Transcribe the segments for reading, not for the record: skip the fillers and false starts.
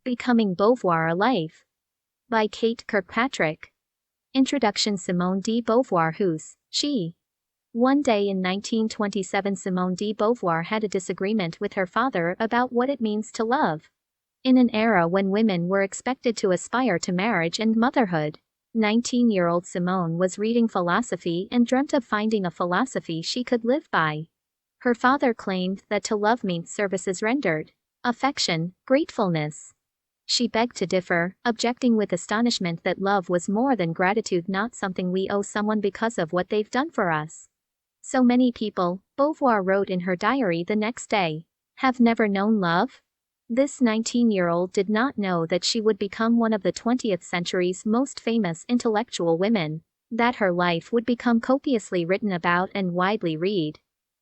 Becoming Beauvoir a Life. By Kate Kirkpatrick. Introduction. Simone de Beauvoir. Who's she? One day in 1927, Simone de Beauvoir had a disagreement with her father about what it means to love. In an era when women were expected to aspire to marriage and motherhood, 19-year-old Simone was reading philosophy and dreamt of finding a philosophy she could live by. Her father claimed that to love meant services rendered, affection, gratefulness. She begged to differ, objecting with astonishment that love was more than gratitude, not something we owe someone because of what they've done for us. So many people, Beauvoir wrote in her diary the next day, have never known love. This 19-year-old did not know that she would become one of the 20th century's most famous intellectual women, that her life would become copiously written about and widely read.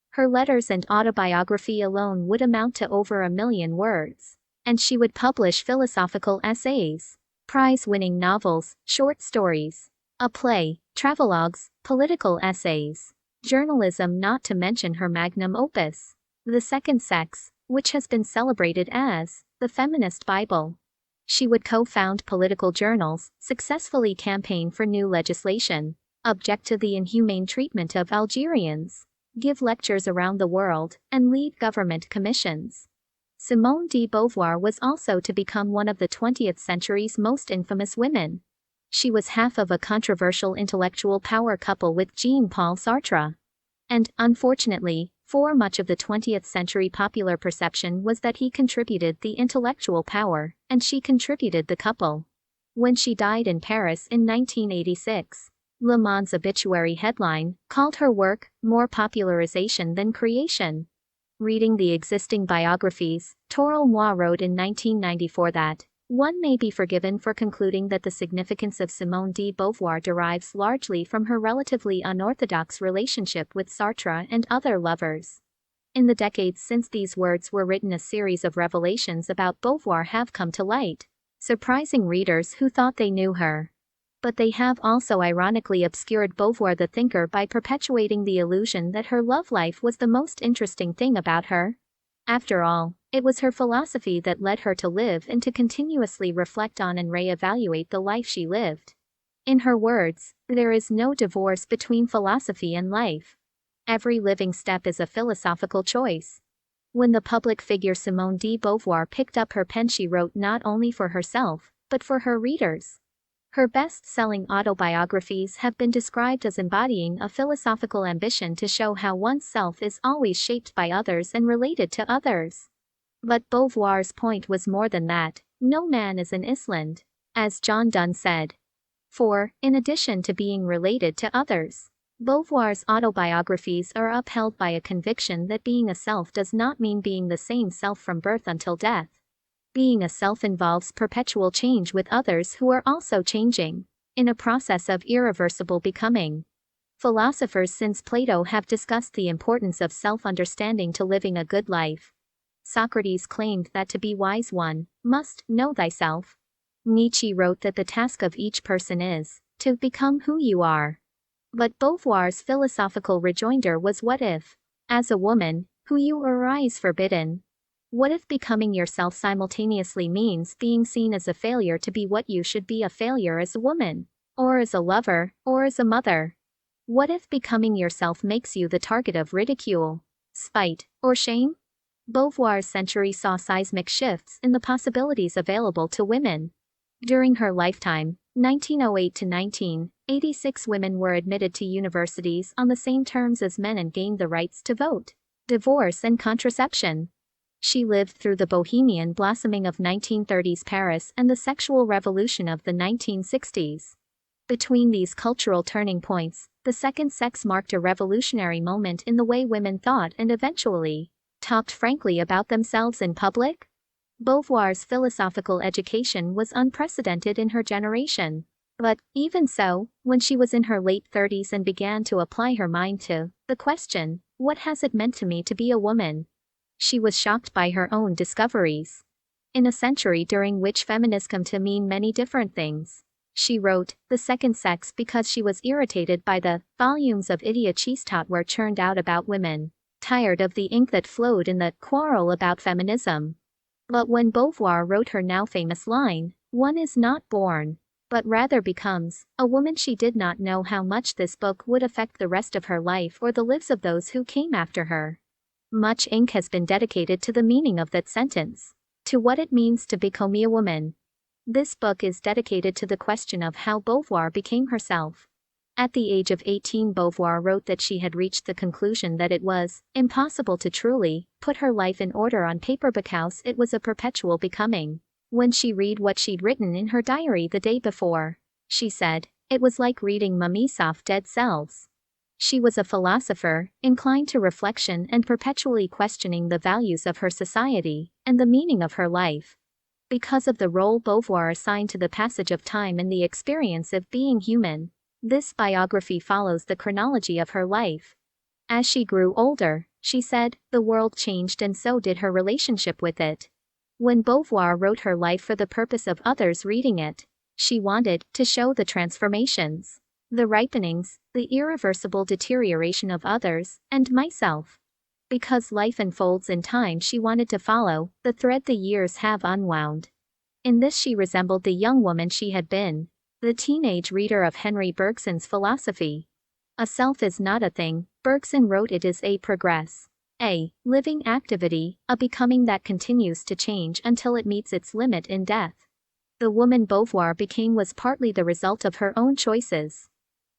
Her letters and autobiography alone would amount to over 1 million words. And she would publish philosophical essays, prize-winning novels, short stories, a play, travelogues, political essays, journalism, not to mention her magnum opus, The Second Sex, which has been celebrated as the feminist Bible. She would co-found political journals, successfully campaign for new legislation, object to the inhumane treatment of Algerians, give lectures around the world, and lead government commissions. Simone de Beauvoir was also to become one of the 20th century's most infamous women. She was half of a controversial intellectual power couple with Jean-Paul Sartre. And, unfortunately, for much of the 20th century, popular perception was that he contributed the intellectual power, and she contributed the couple. When she died in Paris in 1986, Le Monde's obituary headline called her work more popularization than creation. Reading the existing biographies, Toril Moi wrote in 1994 that one may be forgiven for concluding that the significance of Simone de Beauvoir derives largely from her relatively unorthodox relationship with Sartre and other lovers. In the decades since these words were written, a series of revelations about Beauvoir have come to light, surprising readers who thought they knew her. But they have also ironically obscured Beauvoir the thinker by perpetuating the illusion that her love life was the most interesting thing about her. After all, it was her philosophy that led her to live and to continuously reflect on and re-evaluate the life she lived. In her words, there is no divorce between philosophy and life. Every living step is a philosophical choice. When the public figure Simone de Beauvoir picked up her pen, she wrote not only for herself, but for her readers. Her best-selling autobiographies have been described as embodying a philosophical ambition to show how one's self is always shaped by others and related to others. But Beauvoir's point was more than that. No man is an island, as John Donne said. For, in addition to being related to others, Beauvoir's autobiographies are upheld by a conviction that being a self does not mean being the same self from birth until death. Being a self involves perpetual change with others who are also changing, in a process of irreversible becoming. Philosophers since Plato have discussed the importance of self-understanding to living a good life. Socrates claimed that to be wise one must know thyself. Nietzsche wrote that the task of each person is to become who you are. But Beauvoir's philosophical rejoinder was, what if, as a woman, who you are is forbidden? What if becoming yourself simultaneously means being seen as a failure to be what you should be, a failure as a woman, or as a lover, or as a mother? What if becoming yourself makes you the target of ridicule, spite, or shame? Beauvoir's century saw seismic shifts in the possibilities available to women. During her lifetime, 1908 to 1986, women were admitted to universities on the same terms as men and gained the rights to vote, divorce, and contraception. She lived through the bohemian blossoming of 1930s Paris and the sexual revolution of the 1960s. Between these cultural turning points, the second sex marked a revolutionary moment in the way women thought and eventually talked frankly about themselves in public. Beauvoir's philosophical education was unprecedented in her generation. But, even so, when she was in her late 30s and began to apply her mind to the question, what has it meant to me to be a woman? She was shocked by her own discoveries. In a century during which feminism came to mean many different things, she wrote The Second Sex because she was irritated by the volumes of idiocies that were churned out about women, tired of the ink that flowed in the quarrel about feminism. But when Beauvoir wrote her now famous line, "One is not born, but rather becomes a woman," she did not know how much this book would affect the rest of her life or the lives of those who came after her. Much ink has been dedicated to the meaning of that sentence, to what it means to become a woman. This book is dedicated to the question of how Beauvoir became herself. At the age of 18, Beauvoir wrote that she had reached the conclusion that it was impossible to truly put her life in order on paper because it was a perpetual becoming. When she read what she'd written in her diary the day before, she said, it was like reading mummies off dead cells. She was a philosopher, inclined to reflection and perpetually questioning the values of her society and the meaning of her life. Because of the role Beauvoir assigned to the passage of time and the experience of being human, this biography follows the chronology of her life. As she grew older, she said, the world changed and so did her relationship with it. When Beauvoir wrote her life for the purpose of others reading it, she wanted to show the transformations, the ripenings, the irreversible deterioration of others, and myself. Because life unfolds in time, she wanted to follow the thread the years have unwound. In this she resembled the young woman she had been, the teenage reader of Henry Bergson's philosophy. A self is not a thing, Bergson wrote, it is a progress, a living activity, a becoming that continues to change until it meets its limit in death. The woman Beauvoir became was partly the result of her own choices.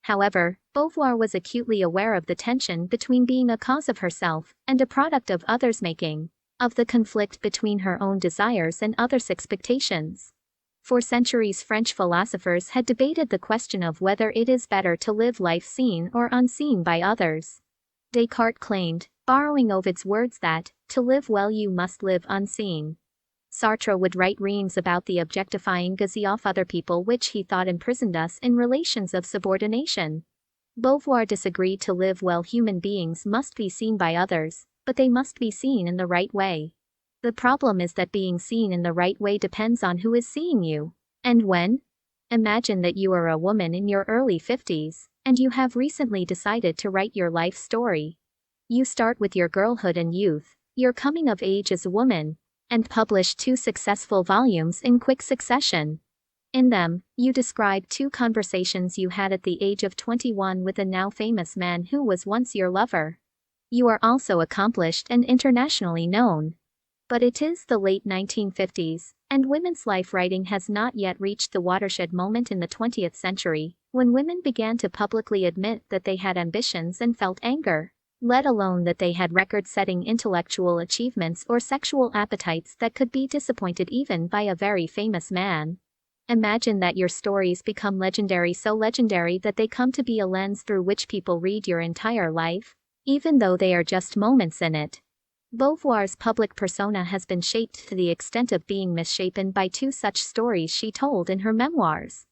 However, Beauvoir was acutely aware of the tension between being a cause of herself and a product of others' making, of the conflict between her own desires and others' expectations. For centuries, French philosophers had debated the question of whether it is better to live life seen or unseen by others. Descartes claimed, borrowing Ovid's words, that, to live well you must live unseen. Sartre would write reams about the objectifying gaze of other people which he thought imprisoned us in relations of subordination. Beauvoir disagreed. To live well, human beings must be seen by others, but they must be seen in the right way. The problem is that being seen in the right way depends on who is seeing you, and when. Imagine that you are a woman in your early 50s, and you have recently decided to write your life story. You start with your girlhood and youth, your coming of age as a woman, and publish 2 successful volumes in quick succession. In them, you describe 2 conversations you had at the age of 21 with a now famous man who was once your lover. You are also accomplished and internationally known. But it is the late 1950s, and women's life writing has not yet reached the watershed moment in the 20th century, when women began to publicly admit that they had ambitions and felt anger, let alone that they had record-setting intellectual achievements or sexual appetites that could be disappointed even by a very famous man. Imagine that your stories become legendary, so legendary that they come to be a lens through which people read your entire life, even though they are just moments in it. Beauvoir's public persona has been shaped to the extent of being misshapen by 2 such stories she told in her memoirs.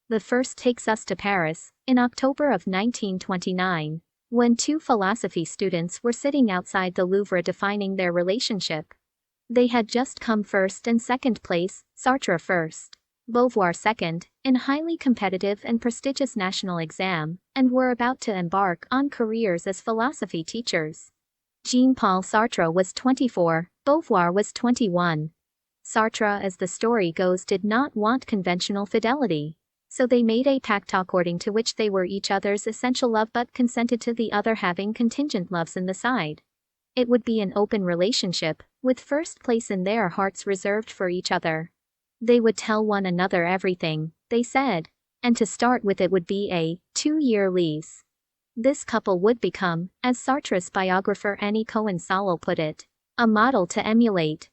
The first takes us to Paris, in October of 1929, when 2 philosophy students were sitting outside the Louvre defining their relationship. They had just come first and second place, Sartre first, Beauvoir second, in a highly competitive and prestigious national exam, and were about to embark on careers as philosophy teachers. Jean-Paul Sartre was 24, Beauvoir was 21. Sartre, as the story goes, did not want conventional fidelity. So they made a pact according to which they were each other's essential love but consented to the other having contingent loves in the side. It would be an open relationship, with first place in their hearts reserved for each other. They would tell one another everything, they said, and to start with it would be a 2-year lease. This couple would become, as Sartre's biographer Annie Cohen-Sowell put it, a model to emulate.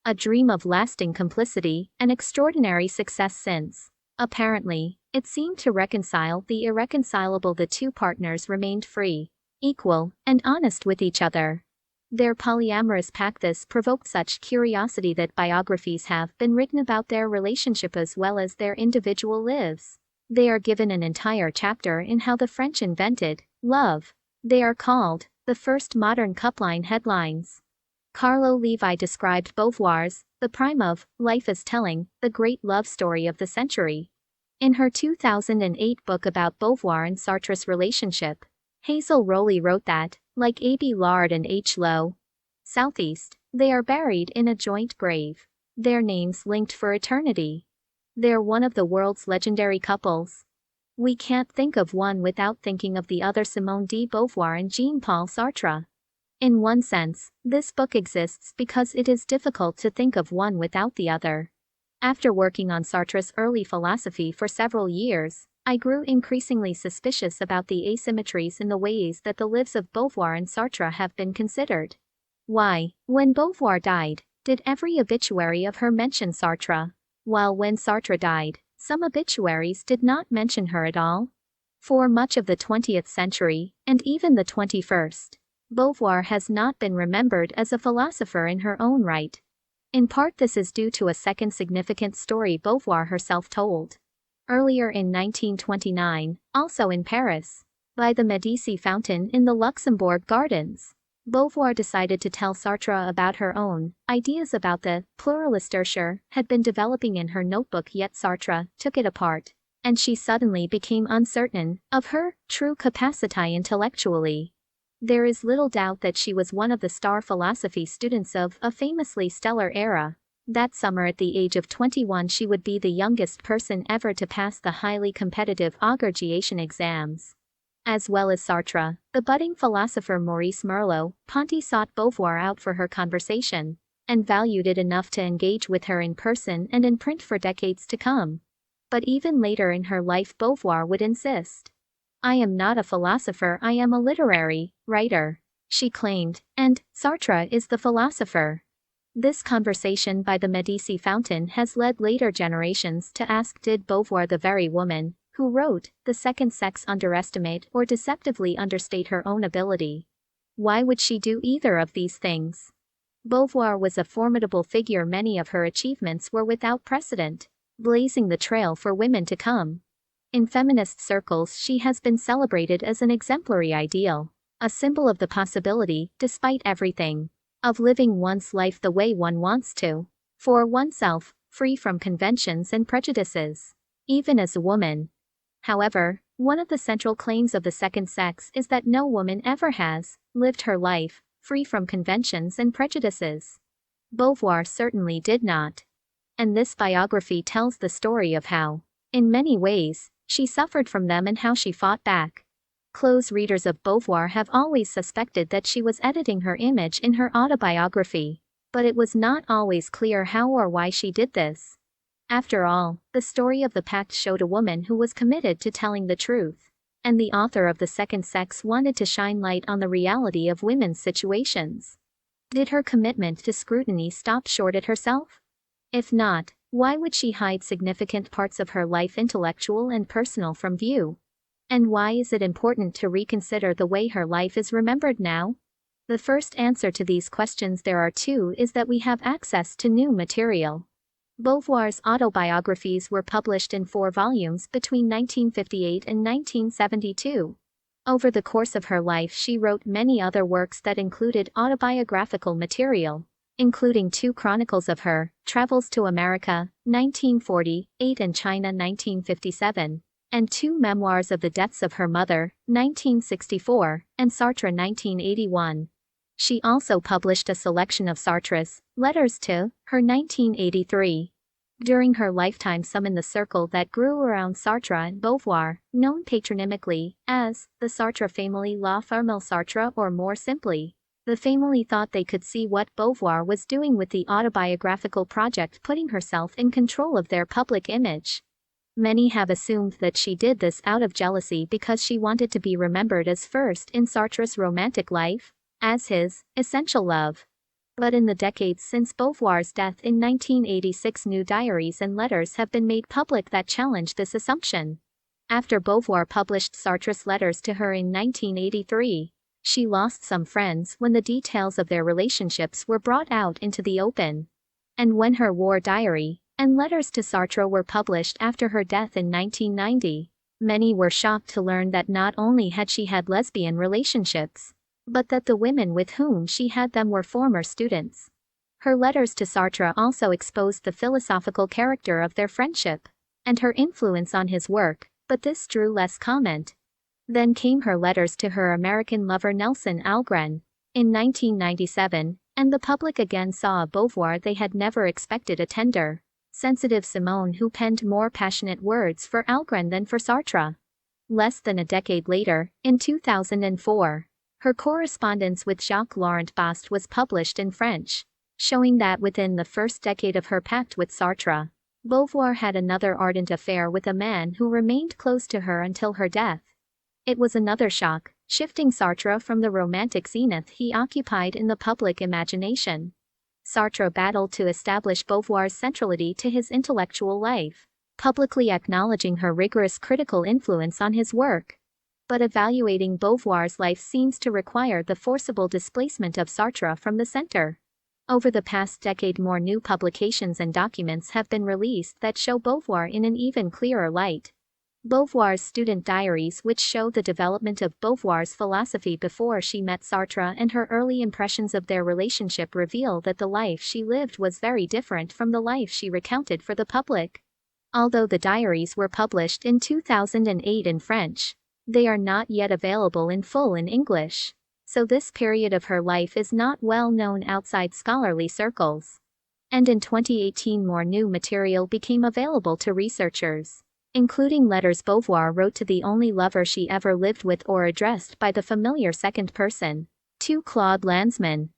A dream of lasting complicity, an extraordinary success since, apparently, it seemed to reconcile the irreconcilable. The 2 partners remained free, equal, and honest with each other. Their polyamorous pact thus provoked such curiosity that biographies have been written about their relationship as well as their individual lives. They are given an entire chapter in how the French invented love. They are called the first modern coupline headlines. Carlo Levi described Beauvoir's The Prime of Life as telling the great love story of the century. In her 2008 book about Beauvoir and Sartre's relationship, Hazel Rowley wrote that, like A.B. Lard and H. Lowe Southeast, they are buried in a joint grave. Their names linked for eternity. They're one of the world's legendary couples. We can't think of one without thinking of the other, Simone de Beauvoir and Jean-Paul Sartre. In one sense, this book exists because it is difficult to think of one without the other. After working on Sartre's early philosophy for several years, I grew increasingly suspicious about the asymmetries in the ways that the lives of Beauvoir and Sartre have been considered. Why, when Beauvoir died, did every obituary of her mention Sartre, while when Sartre died, some obituaries did not mention her at all? For much of the 20th century, and even the 21st, Beauvoir has not been remembered as a philosopher in her own right. In part, this is due to a second significant story Beauvoir herself told. Earlier in 1929, also in Paris, by the Medici fountain in the Luxembourg Gardens, Beauvoir decided to tell Sartre about her own ideas about the pluralist had been developing in her notebook, yet Sartre took it apart, and she suddenly became uncertain of her true capacity intellectually. There is little doubt that she was one of the star philosophy students of a famously stellar era. That summer, at the age of 21, she would be the youngest person ever to pass the highly competitive agrégation exams. As well as Sartre, the budding philosopher Maurice Merleau-Ponty sought Beauvoir out for her conversation, and valued it enough to engage with her in person and in print for decades to come. But even later in her life, Beauvoir would insist. "I am not a philosopher, I am a literary writer," she claimed, and Sartre is the philosopher. This conversation by the Medici fountain has led later generations to ask, did Beauvoir, the very woman who wrote The Second Sex, underestimate or deceptively understate her own ability? Why would she do either of these things? Beauvoir was a formidable figure. Many of her achievements were without precedent, blazing the trail for women to come. In feminist circles, she has been celebrated as an exemplary ideal, a symbol of the possibility, despite everything, of living one's life the way one wants to, for oneself, free from conventions and prejudices, even as a woman. However, one of the central claims of The Second Sex is that no woman ever has lived her life free from conventions and prejudices. Beauvoir certainly did not. And this biography tells the story of how, in many ways, she suffered from them and how she fought back. Close readers of Beauvoir have always suspected that she was editing her image in her autobiography, but it was not always clear how or why she did this. After all, the story of the pact showed a woman who was committed to telling the truth, and the author of The Second Sex wanted to shine light on the reality of women's situations. Did her commitment to scrutiny stop short at herself? If not, why would she hide significant parts of her life, intellectual and personal, from view? And why is it important to reconsider the way her life is remembered now? The first answer to these questions, there are two, is that we have access to new material. Beauvoir's autobiographies were published in 4 volumes between 1958 and 1972. Over the course of her life, she wrote many other works that included autobiographical material, including 2 chronicles of her travels to America, 1948, and China, 1957, and 2 memoirs of the deaths of her mother, 1964, and Sartre, 1981. She also published a selection of Sartre's letters to her, 1983. During her lifetime, some in the circle that grew around Sartre and Beauvoir, known patronymically as the Sartre family, La Famille Sartre, or more simply, the family, thought they could see what Beauvoir was doing with the autobiographical project, putting herself in control of their public image. Many have assumed that she did this out of jealousy because she wanted to be remembered as first in Sartre's romantic life, as his essential love. But in the decades since Beauvoir's death in 1986, new diaries and letters have been made public that challenge this assumption. After Beauvoir published Sartre's letters to her in 1983, she lost some friends when the details of their relationships were brought out into the open. And when her war diary and letters to Sartre were published after her death in 1990, many were shocked to learn that not only had she had lesbian relationships, but that the women with whom she had them were former students. Her letters to Sartre also exposed the philosophical character of their friendship and her influence on his work, but this drew less comment. Then came her letters to her American lover Nelson Algren. In 1997, And the public again saw a Beauvoir they had never expected, a tender, sensitive Simone who penned more passionate words for Algren than for Sartre. Less than a decade later, in 2004, her correspondence with Jacques-Laurent Bast was published in French, showing that within the first decade of her pact with Sartre, Beauvoir had another ardent affair with a man who remained close to her until her death. It was another shock, shifting Sartre from the romantic zenith he occupied in the public imagination. Sartre battled to establish Beauvoir's centrality to his intellectual life, publicly acknowledging her rigorous critical influence on his work. But evaluating Beauvoir's life seems to require the forcible displacement of Sartre from the center. Over the past decade, more new publications and documents have been released that show Beauvoir in an even clearer light. Beauvoir's student diaries, which show the development of Beauvoir's philosophy before she met Sartre and her early impressions of their relationship, reveal that the life she lived was very different from the life she recounted for the public. Although the diaries were published in 2008 in French, they are not yet available in full in English. So this period of her life is not well known outside scholarly circles. And in 2018, more new material became available to researchers, including letters Beauvoir wrote to the only lover she ever lived with, or addressed by the familiar second person, to Claude Lanzmann.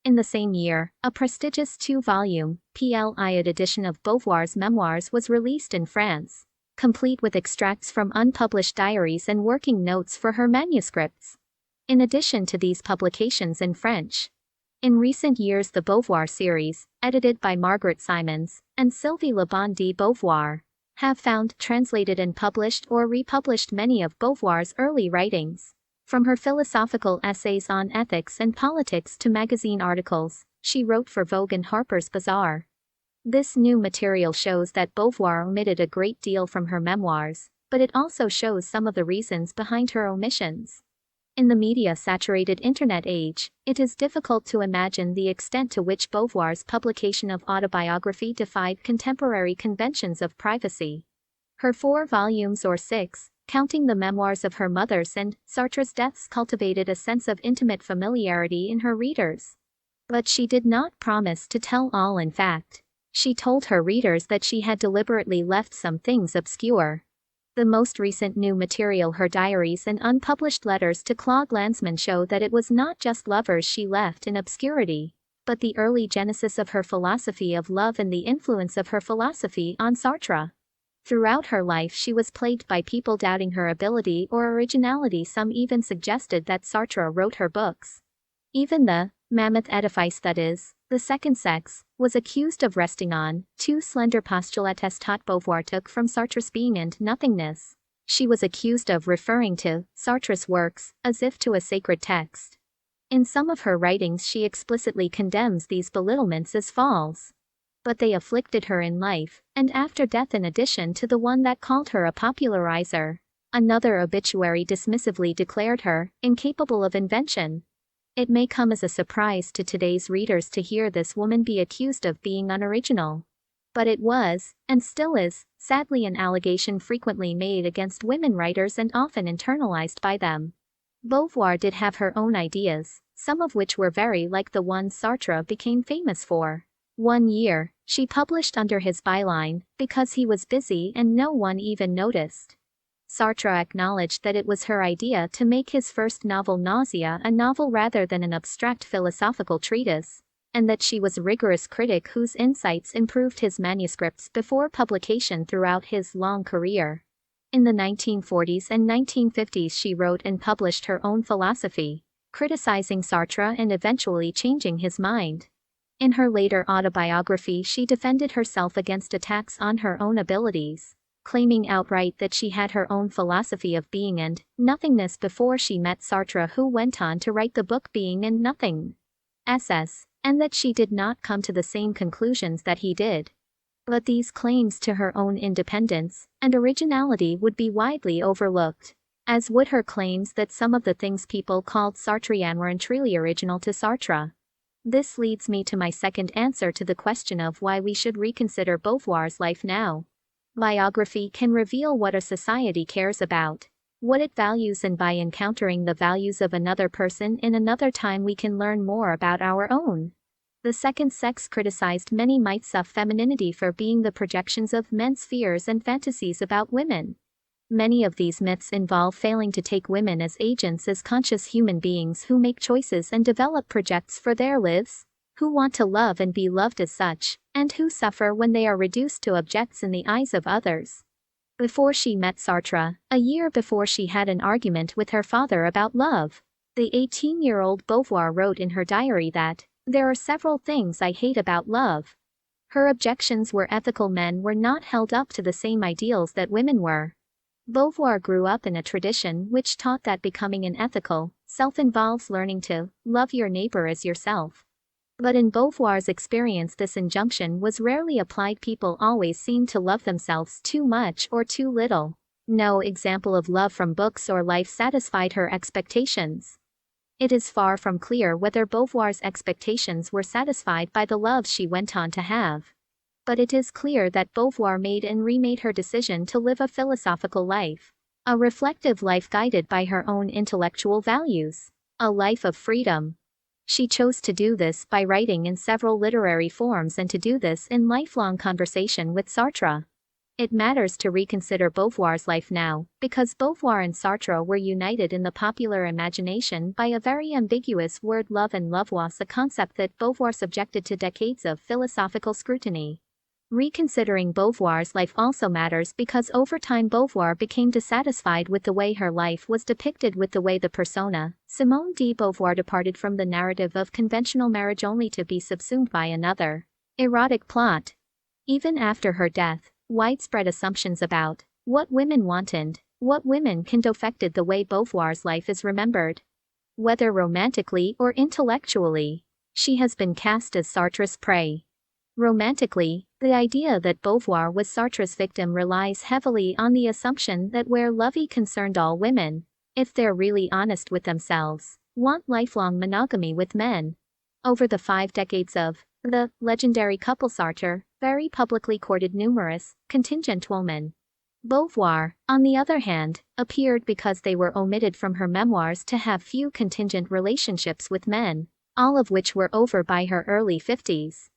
In the same year, a prestigious 2-volume, PLIed edition of Beauvoir's memoirs was released in France, complete with extracts from unpublished diaries and working notes for her manuscripts. In addition to these publications in French, in recent years the Beauvoir series, edited by Margaret Simons and Sylvie Le Bon de Beauvoir, have found, translated and published or republished many of Beauvoir's early writings. From her philosophical essays on ethics and politics to magazine articles she wrote for Vogue and Harper's Bazaar. This new material shows that Beauvoir omitted a great deal from her memoirs, but it also shows some of the reasons behind her omissions. In the media-saturated internet age, it is difficult to imagine the extent to which Beauvoir's publication of autobiography defied contemporary conventions of privacy. Her 4 volumes, or 6, counting the memoirs of her mother's and Sartre's deaths, cultivated a sense of intimate familiarity in her readers. But she did not promise to tell all. In fact, she told her readers that she had deliberately left some things obscure. The most recent new material, her diaries and unpublished letters to Claude Lanzmann, show that it was not just lovers she left in obscurity, but the early genesis of her philosophy of love and the influence of her philosophy on Sartre. Throughout her life she was plagued by people doubting her ability or originality. Some even suggested that Sartre wrote her books. Even the mammoth edifice that is, the second sex, was accused of resting on 2 slender postulates taught Beauvoir took from Sartre's being and nothingness. She was accused of referring to Sartre's works as if to a sacred text. In some of her writings she explicitly condemns these belittlements as false. But they afflicted her in life and after death, in addition to the one that called her a popularizer. Another obituary dismissively declared her incapable of invention. It may come as a surprise to today's readers to hear this woman be accused of being unoriginal. But it was, and still is, sadly an allegation frequently made against women writers and often internalized by them. Beauvoir did have her own ideas, some of which were very like the ones Sartre became famous for. One year, she published under his byline, because he was busy, and no one even noticed. Sartre acknowledged that it was her idea to make his first novel, Nausea, a novel rather than an abstract philosophical treatise, and that she was a rigorous critic whose insights improved his manuscripts before publication throughout his long career. In the 1940s and 1950s she wrote and published her own philosophy, criticizing Sartre and eventually changing his mind. In her later autobiography she defended herself against attacks on her own abilities, claiming outright that she had her own philosophy of being and nothingness before she met Sartre, who went on to write the book Being and Nothing, SS, and that she did not come to the same conclusions that he did. But these claims to her own independence and originality would be widely overlooked, as would her claims that some of the things people called Sartrean weren't truly original to Sartre. This leads me to my second answer to the question of why we should reconsider Beauvoir's life now. Biography can reveal what a society cares about, what it values, and by encountering the values of another person in another time we can learn more about our own. The second sex criticized many myths of femininity for being the projections of men's fears and fantasies about women. Many of these myths involve failing to take women as agents, as conscious human beings who make choices and develop projects for their lives, who want to love and be loved as such, and who suffer when they are reduced to objects in the eyes of others. Before she met Sartre, a year before she had an argument with her father about love, the 18-year-old Beauvoir wrote in her diary that, "There are several things I hate about love." Her objections were ethical. Men were not held up to the same ideals that women were. Beauvoir grew up in a tradition which taught that becoming an ethical self involves learning to love your neighbor as yourself. But in Beauvoir's experience, this injunction was rarely applied. People always seemed to love themselves too much or too little. No example of love from books or life satisfied her expectations. It is far from clear whether Beauvoir's expectations were satisfied by the love she went on to have. But it is clear that Beauvoir made and remade her decision to live a philosophical life. A reflective life guided by her own intellectual values. A life of freedom. She chose to do this by writing in several literary forms and to do this in lifelong conversation with Sartre. It matters to reconsider Beauvoir's life now, because Beauvoir and Sartre were united in the popular imagination by a very ambiguous word, love, and love was a concept that Beauvoir subjected to decades of philosophical scrutiny. Reconsidering Beauvoir's life also matters because over time Beauvoir became dissatisfied with the way her life was depicted, with the way the persona, Simone de Beauvoir, departed from the narrative of conventional marriage only to be subsumed by another erotic plot. Even after her death, widespread assumptions about what women want and what women can do affected the way Beauvoir's life is remembered. Whether romantically or intellectually, she has been cast as Sartre's prey. Romantically, the idea that Beauvoir was Sartre's victim relies heavily on the assumption that where love concerned all women, if they're really honest with themselves, want lifelong monogamy with men. Over the 5 decades of the legendary couple, Sartre very publicly courted numerous contingent women. Beauvoir, on the other hand, appeared, because they were omitted from her memoirs, to have few contingent relationships with men, all of which were over by her early 50s.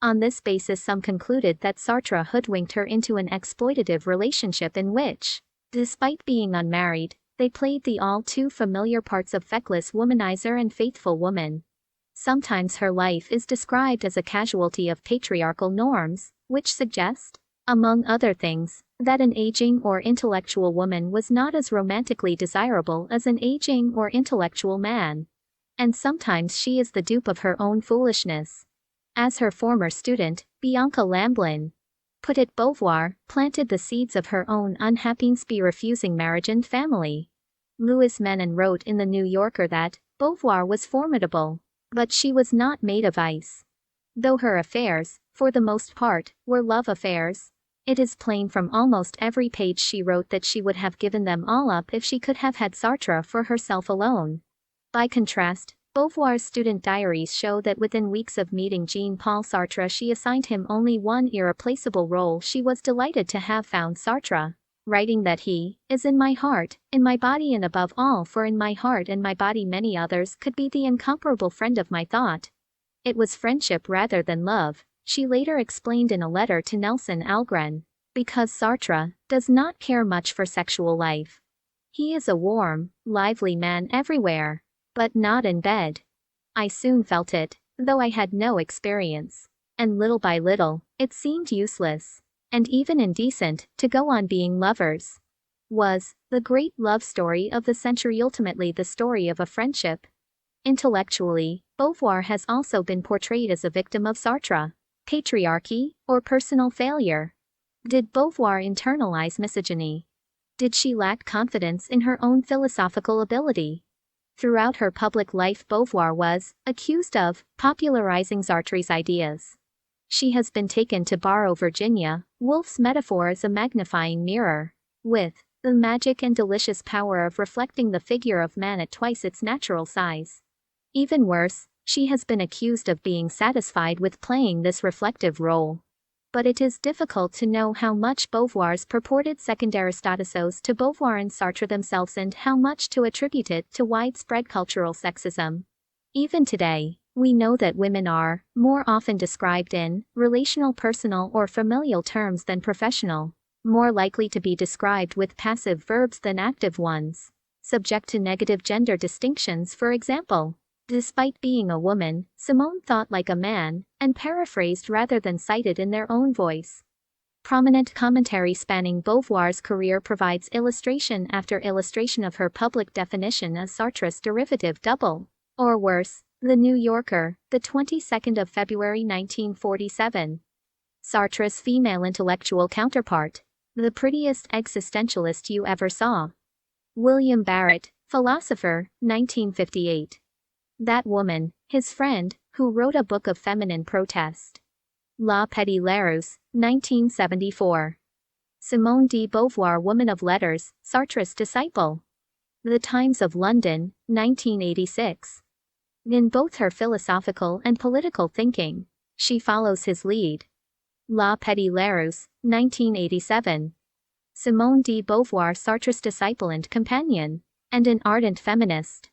On this basis, some concluded that Sartre hoodwinked her into an exploitative relationship in which, despite being unmarried, they played the all too familiar parts of feckless womanizer and faithful woman. Sometimes her life is described as a casualty of patriarchal norms, which suggest, among other things, that an aging or intellectual woman was not as romantically desirable as an aging or intellectual man. And sometimes she is the dupe of her own foolishness. As her former student, Bianca Lamblin, put it, Beauvoir planted the seeds of her own unhappiness by refusing marriage and family. Louis Menon wrote in The New Yorker that Beauvoir was formidable, but she was not made of ice. Though her affairs, for the most part, were love affairs, it is plain from almost every page she wrote that she would have given them all up if she could have had Sartre for herself alone. By contrast, Beauvoir's student diaries show that within weeks of meeting Jean-Paul Sartre, she assigned him only one irreplaceable role. She was delighted to have found Sartre, writing that he is in my heart, in my body, and above all, for in my heart and my body many others could be the incomparable friend of my thought. It was friendship rather than love, she later explained in a letter to Nelson Algren, because Sartre does not care much for sexual life. He is a warm, lively man everywhere, but not in bed. I soon felt it, though I had no experience. And little by little, it seemed useless, and even indecent, to go on being lovers. Was the great love story of the century ultimately the story of a friendship? Intellectually, Beauvoir has also been portrayed as a victim of Sartre, patriarchy, or personal failure. Did Beauvoir internalize misogyny? Did she lack confidence in her own philosophical ability? Throughout her public life, Beauvoir was accused of popularizing Sartre's ideas. She has been taken to borrow Virginia Woolf's metaphor as a magnifying mirror, with the magic and delicious power of reflecting the figure of man at twice its natural size. Even worse, she has been accused of being satisfied with playing this reflective role. But it is difficult to know how much Beauvoir's purported secondary status owes to Beauvoir and Sartre themselves, and how much to attribute it to widespread cultural sexism. Even today, We know that women are more often described in relational, personal, or familial terms than professional, more likely to be described with passive verbs than active ones, subject to negative gender distinctions, for example. Despite being a woman, Simone thought like a man, and paraphrased rather than cited in their own voice. Prominent commentary spanning Beauvoir's career provides illustration after illustration of her public definition as Sartre's derivative double, or worse. The New Yorker, the 22nd of February 1947. Sartre's female intellectual counterpart. The prettiest existentialist you ever saw. William Barrett, philosopher, 1958. That woman, his friend, who wrote a book of feminine protest. La Petite Larousse, 1974. Simone de Beauvoir, woman of letters, Sartre's disciple. The Times of London, 1986. In both her philosophical and political thinking, she follows his lead. La Petite Larousse, 1987. Simone de Beauvoir, Sartre's disciple and companion, and an ardent feminist.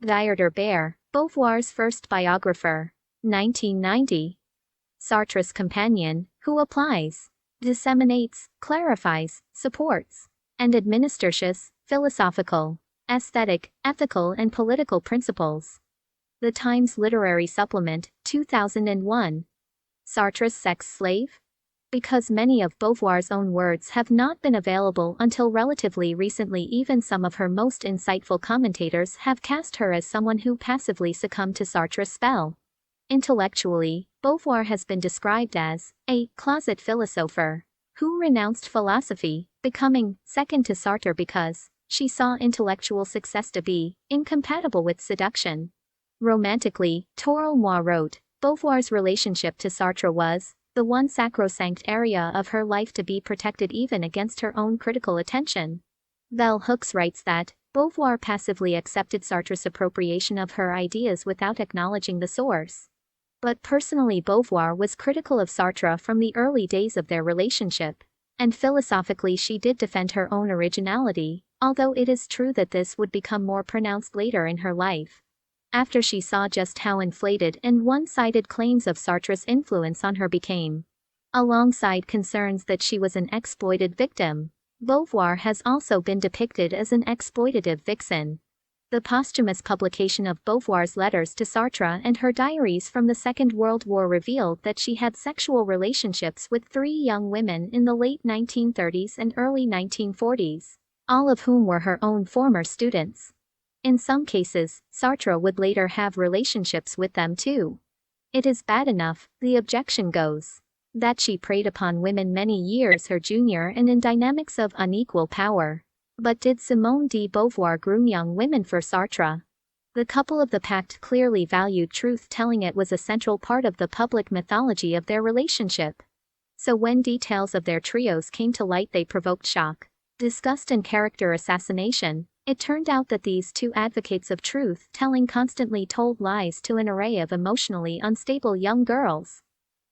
Dieter Bear, Beauvoir's first biographer, 1990. Sartre's companion, who applies, disseminates, clarifies, supports, and administers philosophical, aesthetic, ethical, and political principles. The Times Literary Supplement, 2001. Sartre's sex slave? Because many of Beauvoir's own words have not been available until relatively recently, even some of her most insightful commentators have cast her as someone who passively succumbed to Sartre's spell. Intellectually, Beauvoir has been described as a closet philosopher who renounced philosophy, becoming second to Sartre because she saw intellectual success to be incompatible with seduction. Romantically, Tourelmois wrote, Beauvoir's relationship to Sartre was the one sacrosanct area of her life to be protected even against her own critical attention. Bell Hooks writes that Beauvoir passively accepted Sartre's appropriation of her ideas without acknowledging the source. But personally, Beauvoir was critical of Sartre from the early days of their relationship, and philosophically she did defend her own originality, although it is true that this would become more pronounced later in her life. After she saw just how inflated and one-sided claims of Sartre's influence on her became. Alongside concerns that she was an exploited victim, Beauvoir has also been depicted as an exploitative vixen. The posthumous publication of Beauvoir's letters to Sartre and her diaries from the Second World War revealed that she had sexual relationships with 3 young women in the late 1930s and early 1940s, all of whom were her own former students. In some cases, Sartre would later have relationships with them too. It is bad enough, the objection goes, that she preyed upon women many years her junior and in dynamics of unequal power. But did Simone de Beauvoir groom young women for Sartre? The couple of the pact clearly valued truth-telling. It was a central part of the public mythology of their relationship. So when details of their trios came to light, they provoked shock, disgust, and character assassination. It turned out that these two advocates of truth-telling constantly told lies to an array of emotionally unstable young girls.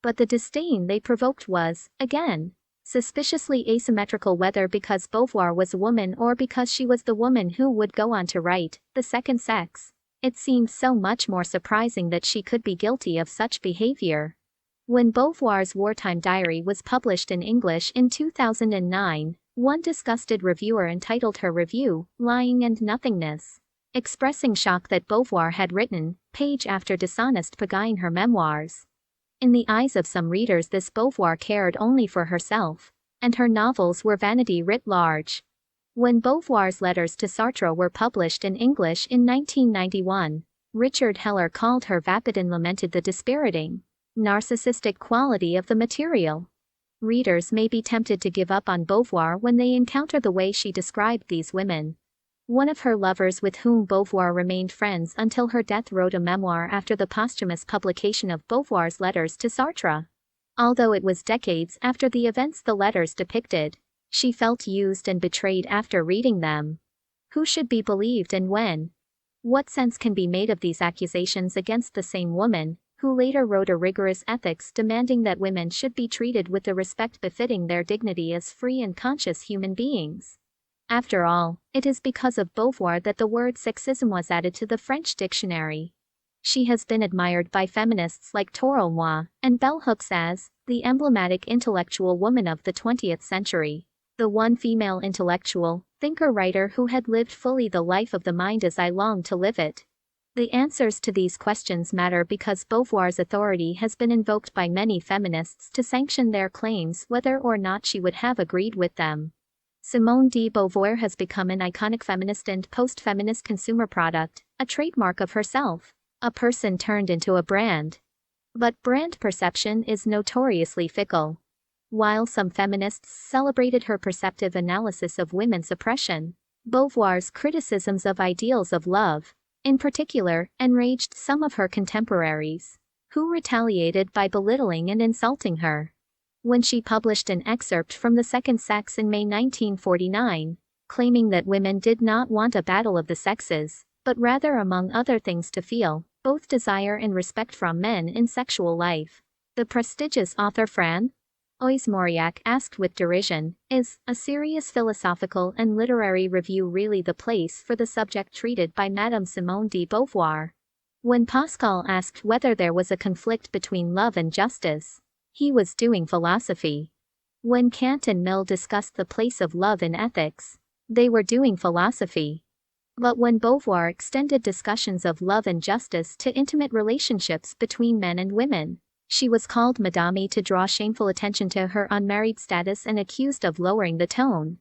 But the disdain they provoked was, again, suspiciously asymmetrical, whether because Beauvoir was a woman or because she was the woman who would go on to write The Second Sex. It seemed so much more surprising that she could be guilty of such behavior. When Beauvoir's wartime diary was published in English in 2009, one disgusted reviewer entitled her review, Lying and Nothingness, expressing shock that Beauvoir had written, page after dishonest pagaille in her memoirs. In the eyes of some readers, this Beauvoir cared only for herself, and her novels were vanity writ large. When Beauvoir's letters to Sartre were published in English in 1991, Richard Heller called her vapid and lamented the dispiriting, narcissistic quality of the material. Readers may be tempted to give up on Beauvoir when they encounter the way she described these women. One of her lovers, with whom Beauvoir remained friends until her death, wrote a memoir after the posthumous publication of Beauvoir's letters to Sartre. Although it was decades after the events the letters depicted, she felt used and betrayed after reading them. Who should be believed and when? What sense can be made of these accusations against the same woman, who later wrote a rigorous ethics demanding that women should be treated with the respect befitting their dignity as free and conscious human beings? After all, it is because of Beauvoir that the word sexism was added to the French dictionary. She has been admired by feminists like Moi and Bell Hooks as the emblematic intellectual woman of the 20th century. The one female intellectual, thinker-writer who had lived fully the life of the mind as I longed to live it. The answers to these questions matter because Beauvoir's authority has been invoked by many feminists to sanction their claims whether or not she would have agreed with them. Simone de Beauvoir has become an iconic feminist and post-feminist consumer product, a trademark of herself, a person turned into a brand. But brand perception is notoriously fickle. While some feminists celebrated her perceptive analysis of women's oppression, Beauvoir's criticisms of ideals of love, in particular, enraged some of her contemporaries, who retaliated by belittling and insulting her. When she published an excerpt from the Second Sex in May 1949, claiming that women did not want a battle of the sexes, but rather, among other things, to feel both desire and respect from men in sexual life, the prestigious author Fran Oismoriac asked with derision, is a serious philosophical and literary review really the place for the subject treated by Madame Simone de Beauvoir? When Pascal asked whether there was a conflict between love and justice, he was doing philosophy. When Kant and Mill discussed the place of love in ethics, they were doing philosophy. But when Beauvoir extended discussions of love and justice to intimate relationships between men and women, she was called Madame to draw shameful attention to her unmarried status and accused of lowering the tone.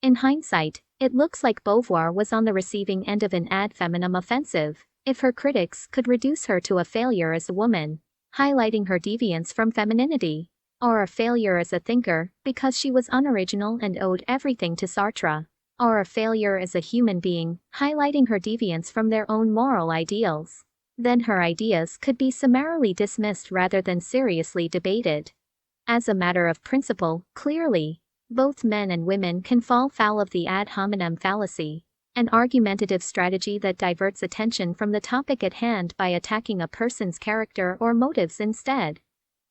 In hindsight, it looks like Beauvoir was on the receiving end of an ad feminam offensive, if her critics could reduce her to a failure as a woman, highlighting her deviance from femininity, or a failure as a thinker, because she was unoriginal and owed everything to Sartre, or a failure as a human being, highlighting her deviance from their own moral ideals. Then her ideas could be summarily dismissed rather than seriously debated. As a matter of principle, clearly, both men and women can fall foul of the ad hominem fallacy, an argumentative strategy that diverts attention from the topic at hand by attacking a person's character or motives instead.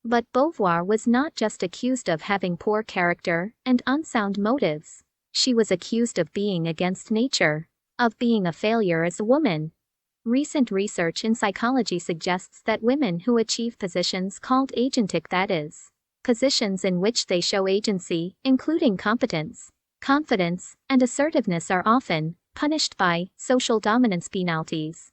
But Beauvoir was not just accused of having poor character and unsound motives. She was accused of being against nature, of being a failure as a woman. Recent research in psychology suggests that women who achieve positions called agentic, that is, positions in which they show agency, including competence, confidence, and assertiveness, are often punished by social dominance penalties.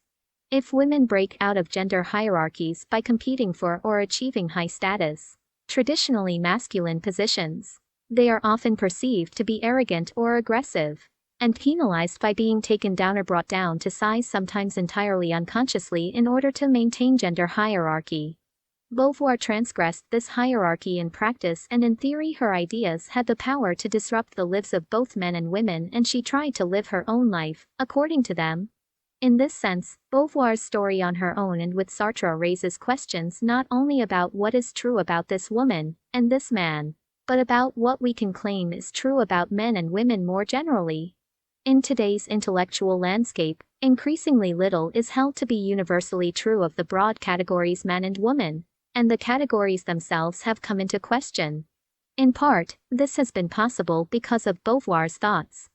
If women break out of gender hierarchies by competing for or achieving high status, traditionally masculine positions, they are often perceived to be arrogant or aggressive, and penalized by being taken down or brought down to size, sometimes entirely unconsciously, in order to maintain gender hierarchy. Beauvoir transgressed this hierarchy in practice, and in theory her ideas had the power to disrupt the lives of both men and women, and she tried to live her own life, according to them. In this sense, Beauvoir's story on her own and with Sartre raises questions not only about what is true about this woman and this man, but about what we can claim is true about men and women more generally. In today's intellectual landscape, increasingly little is held to be universally true of the broad categories man and woman, and the categories themselves have come into question. In part, this has been possible because of Beauvoir's thoughts.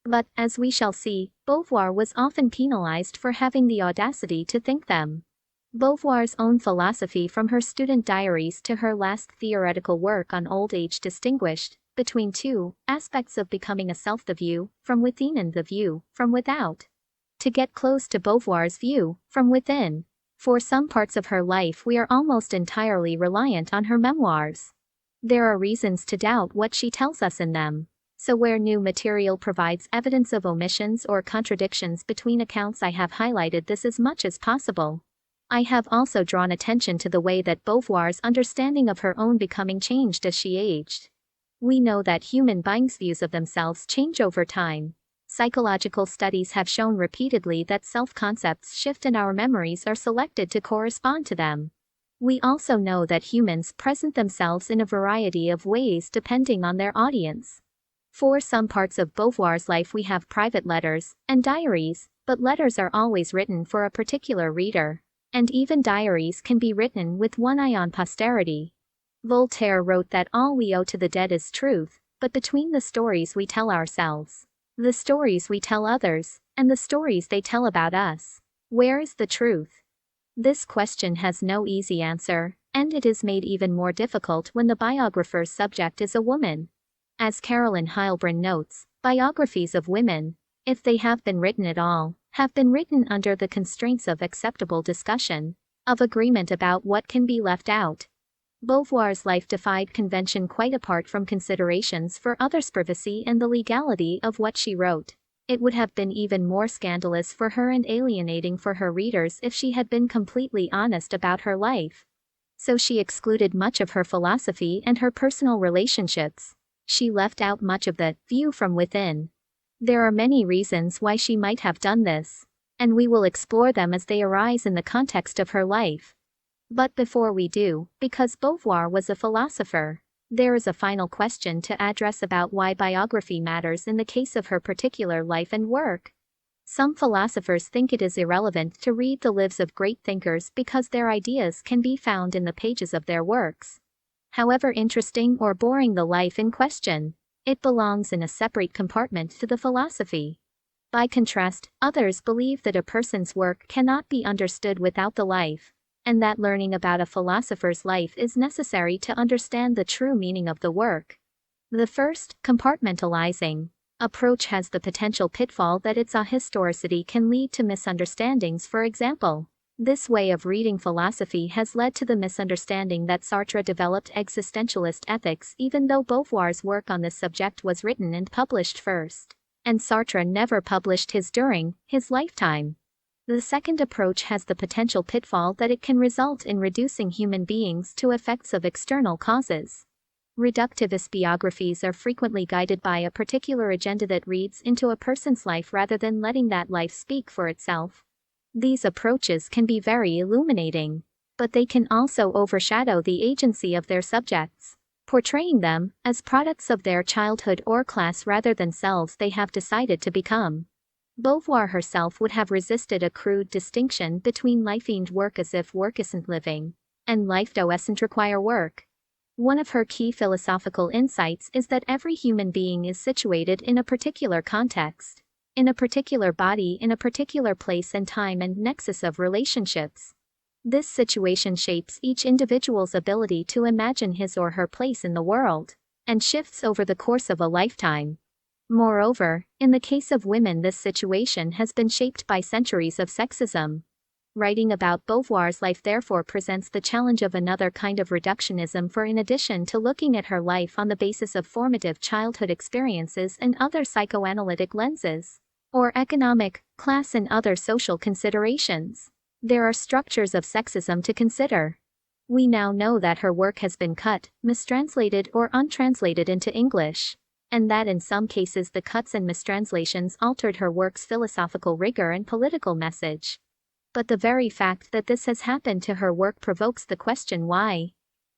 But, as we shall see, Beauvoir was often penalized for having the audacity to think them. Beauvoir's own philosophy, from her student diaries to her last theoretical work on old age, distinguished between two aspects of becoming a self: the view from within and the view from without. To get close to Beauvoir's view from within, for some parts of her life we are almost entirely reliant on her memoirs. There are reasons to doubt what she tells us in them. So where new material provides evidence of omissions or contradictions between accounts, I have highlighted this as much as possible. I have also drawn attention to the way that Beauvoir's understanding of her own becoming changed as she aged. We know that human beings' views of themselves change over time. Psychological studies have shown repeatedly that self-concepts shift and our memories are selected to correspond to them. We also know that humans present themselves in a variety of ways depending on their audience. For some parts of Beauvoir's life we have private letters and diaries, but letters are always written for a particular reader, and even diaries can be written with one eye on posterity. Voltaire wrote that all we owe to the dead is truth, but between the stories we tell ourselves, the stories we tell others, and the stories they tell about us, where is the truth? This question has no easy answer, and it is made even more difficult when the biographer's subject is a woman. As Carolyn Heilbrunn notes, biographies of women, if they have been written at all, have been written under the constraints of acceptable discussion, of agreement about what can be left out. Beauvoir's life defied convention quite apart from considerations for others' privacy and the legality of what she wrote. It would have been even more scandalous for her and alienating for her readers if she had been completely honest about her life. So she excluded much of her philosophy and her personal relationships. She left out much of the view from within. There are many reasons why she might have done this, and we will explore them as they arise in the context of her life. But before we do, because Beauvoir was a philosopher, there is a final question to address about why biography matters in the case of her particular life and work. Some philosophers think it is irrelevant to read the lives of great thinkers because their ideas can be found in the pages of their works. However interesting or boring the life in question, it belongs in a separate compartment to the philosophy. By contrast, others believe that a person's work cannot be understood without the life, and that learning about a philosopher's life is necessary to understand the true meaning of the work. The first, compartmentalizing, approach has the potential pitfall that its ahistoricity can lead to misunderstandings. For example, this way of reading philosophy has led to the misunderstanding that Sartre developed existentialist ethics even though Beauvoir's work on this subject was written and published first, and Sartre never published his during his lifetime. The second approach has the potential pitfall that it can result in reducing human beings to effects of external causes. Reductivist biographies are frequently guided by a particular agenda that reads into a person's life rather than letting that life speak for itself. These approaches can be very illuminating, but they can also overshadow the agency of their subjects, portraying them as products of their childhood or class rather than selves they have decided to become. Beauvoir herself would have resisted a crude distinction between life-aimed work as if work isn't living, and life doesn't require work. One of her key philosophical insights is that every human being is situated in a particular context, in a particular body, in a particular place and time and nexus of relationships. This situation shapes each individual's ability to imagine his or her place in the world, and shifts over the course of a lifetime. Moreover, in the case of women, this situation has been shaped by centuries of sexism. Writing about Beauvoir's life therefore presents the challenge of another kind of reductionism, for in addition to looking at her life on the basis of formative childhood experiences and other psychoanalytic lenses, or economic, class and other social considerations, there are structures of sexism to consider. We now know that her work has been cut, mistranslated or untranslated into English, and that in some cases the cuts and mistranslations altered her work's philosophical rigor and political message. But the very fact that this has happened to her work provokes the question why.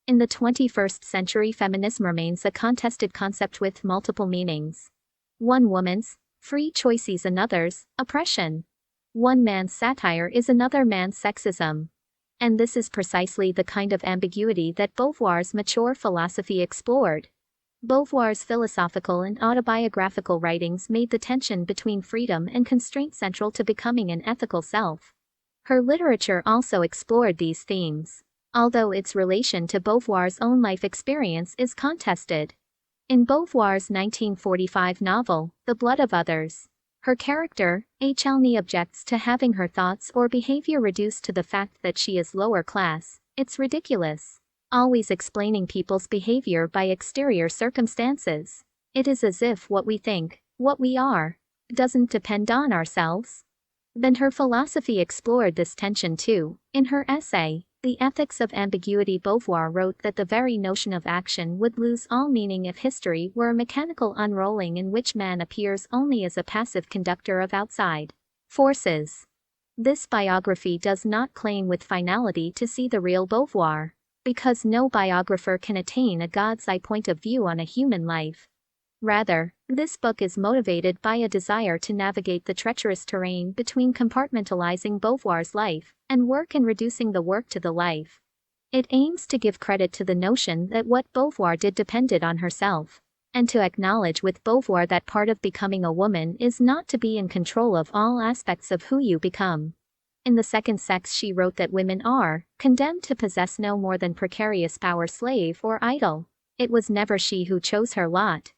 In the 21st century, feminism remains a contested concept with multiple meanings. One woman's free choice is another's oppression. One man's satire is another man's sexism. And this is precisely the kind of ambiguity that Beauvoir's mature philosophy explored. Beauvoir's philosophical and autobiographical writings made the tension between freedom and constraint central to becoming an ethical self. Her literature also explored these themes, although its relation to Beauvoir's own life experience is contested. In Beauvoir's 1945 novel, The Blood of Others, her character, Chelney, objects to having her thoughts or behavior reduced to the fact that she is lower class. It's ridiculous. Always explaining people's behavior by exterior circumstances. It is as if what we think, what we are, doesn't depend on ourselves. Then her philosophy explored this tension too. In her essay, The Ethics of Ambiguity, Beauvoir wrote that the very notion of action would lose all meaning if history were a mechanical unrolling in which man appears only as a passive conductor of outside forces. This biography does not claim with finality to see the real Beauvoir, because no biographer can attain a God's eye point of view on a human life. Rather, this book is motivated by a desire to navigate the treacherous terrain between compartmentalizing Beauvoir's life and work and reducing the work to the life. It aims to give credit to the notion that what Beauvoir did depended on herself, and to acknowledge with Beauvoir that part of becoming a woman is not to be in control of all aspects of who you become. In The Second Sex she wrote that women are condemned to possess no more than precarious power, slave or idol. It was never she who chose her lot.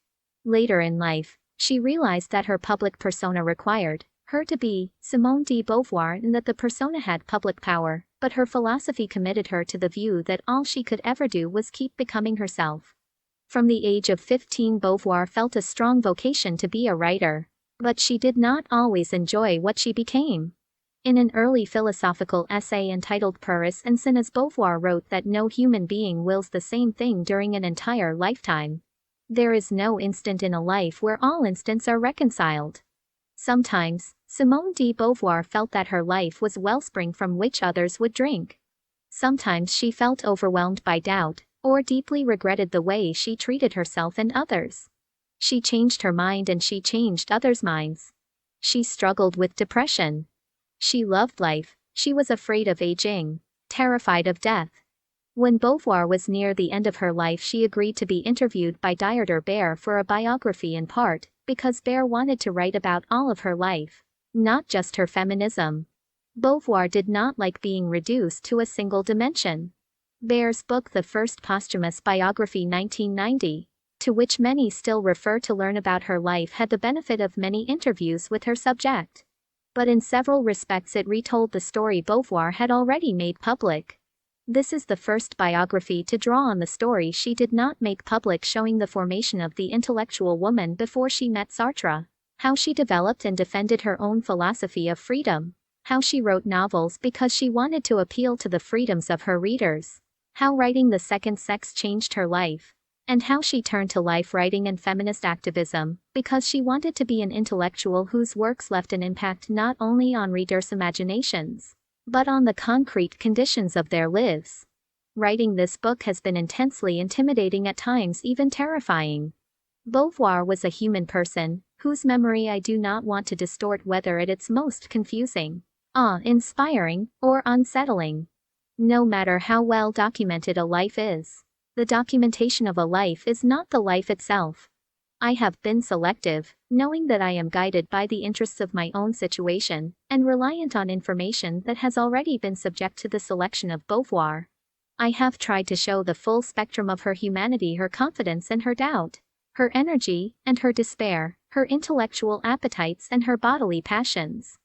Later in life, she realized that her public persona required her to be Simone de Beauvoir and that the persona had public power, but her philosophy committed her to the view that all she could ever do was keep becoming herself. From the age of 15, Beauvoir felt a strong vocation to be a writer, but she did not always enjoy what she became. In an early philosophical essay entitled Purus and Sinners, Beauvoir wrote that no human being wills the same thing during an entire lifetime. There is no instant in a life where all instants are reconciled. Sometimes, Simone de Beauvoir felt that her life was a wellspring from which others would drink. Sometimes she felt overwhelmed by doubt, or deeply regretted the way she treated herself and others. She changed her mind and she changed others' minds. She struggled with depression. She loved life. She was afraid of aging, terrified of death. When Beauvoir was near the end of her life, she agreed to be interviewed by Diaries Bear for a biography, in part because Bear wanted to write about all of her life, not just her feminism. Beauvoir did not like being reduced to a single dimension. Bear's book, The First Posthumous Biography 1990, to which many still refer to learn about her life, had the benefit of many interviews with her subject. But in several respects it retold the story Beauvoir had already made public. This is the first biography to draw on the story she did not make public, showing the formation of the intellectual woman before she met Sartre, how she developed and defended her own philosophy of freedom, how she wrote novels because she wanted to appeal to the freedoms of her readers, how writing The Second Sex changed her life, and how she turned to life writing and feminist activism because she wanted to be an intellectual whose works left an impact not only on readers' imaginations, but on the concrete conditions of their lives. Writing this book has been intensely intimidating, at times even terrifying. Beauvoir was a human person, whose memory I do not want to distort, whether at its most confusing, awe-inspiring, or unsettling. No matter how well documented a life is, the documentation of a life is not the life itself. I have been selective, knowing that I am guided by the interests of my own situation, and reliant on information that has already been subject to the selection of Beauvoir. I have tried to show the full spectrum of her humanity, her confidence and her doubt, her energy and her despair, her intellectual appetites and her bodily passions.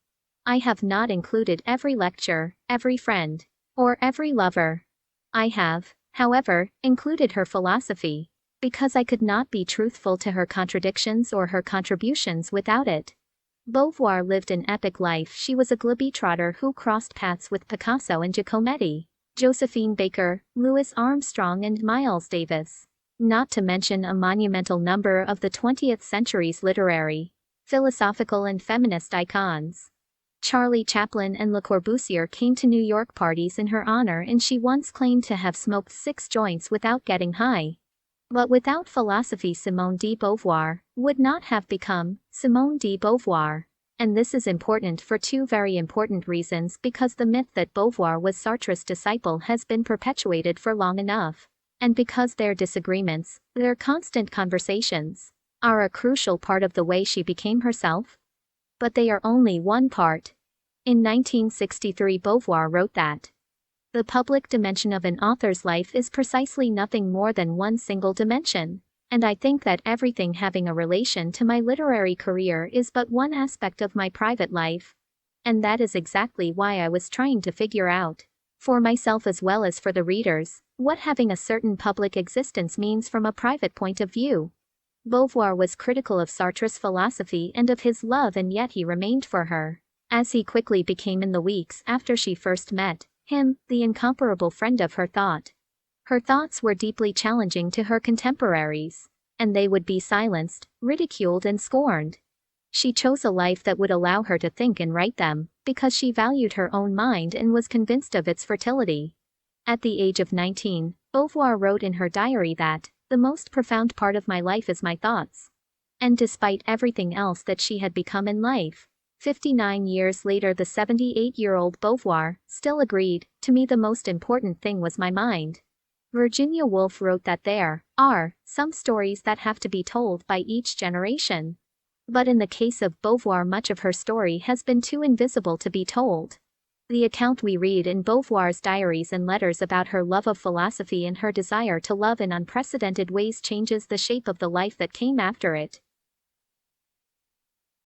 I have not included every lecture, every friend, or every lover. I have, however, included her philosophy, because I could not be truthful to her contradictions or her contributions without it. Beauvoir lived an epic life. She was a globetrotter who crossed paths with Picasso and Giacometti, Josephine Baker, Louis Armstrong and Miles Davis, not to mention a monumental number of the 20th century's literary, philosophical and feminist icons. Charlie Chaplin and Le Corbusier came to New York parties in her honor, and she once claimed to have smoked 6 joints without getting high. But without philosophy, Simone de Beauvoir would not have become Simone de Beauvoir. And this is important for 2 very important reasons, because the myth that Beauvoir was Sartre's disciple has been perpetuated for long enough, and because their disagreements, their constant conversations, are a crucial part of the way she became herself. But they are only one part. In 1963, Beauvoir wrote that the public dimension of an author's life is precisely nothing more than one single dimension, and I think that everything having a relation to my literary career is but one aspect of my private life. And that is exactly why I was trying to figure out, for myself as well as for the readers, what having a certain public existence means from a private point of view. Beauvoir was critical of Sartre's philosophy and of his love, and yet he remained for her, as he quickly became in the weeks after she first met him, the incomparable friend of her thought. Her thoughts were deeply challenging to her contemporaries, and they would be silenced, ridiculed and scorned. She chose a life that would allow her to think and write them, because she valued her own mind and was convinced of its fertility. At the age of 19, Beauvoir wrote in her diary that the most profound part of my life is my thoughts. And despite everything else that she had become in life, 59 years later, the 78-year-old Beauvoir still agreed, to me the most important thing was my mind. Virginia Woolf wrote that there are some stories that have to be told by each generation. But in the case of Beauvoir, much of her story has been too invisible to be told. The account we read in Beauvoir's diaries and letters about her love of philosophy and her desire to love in unprecedented ways changes the shape of the life that came after it.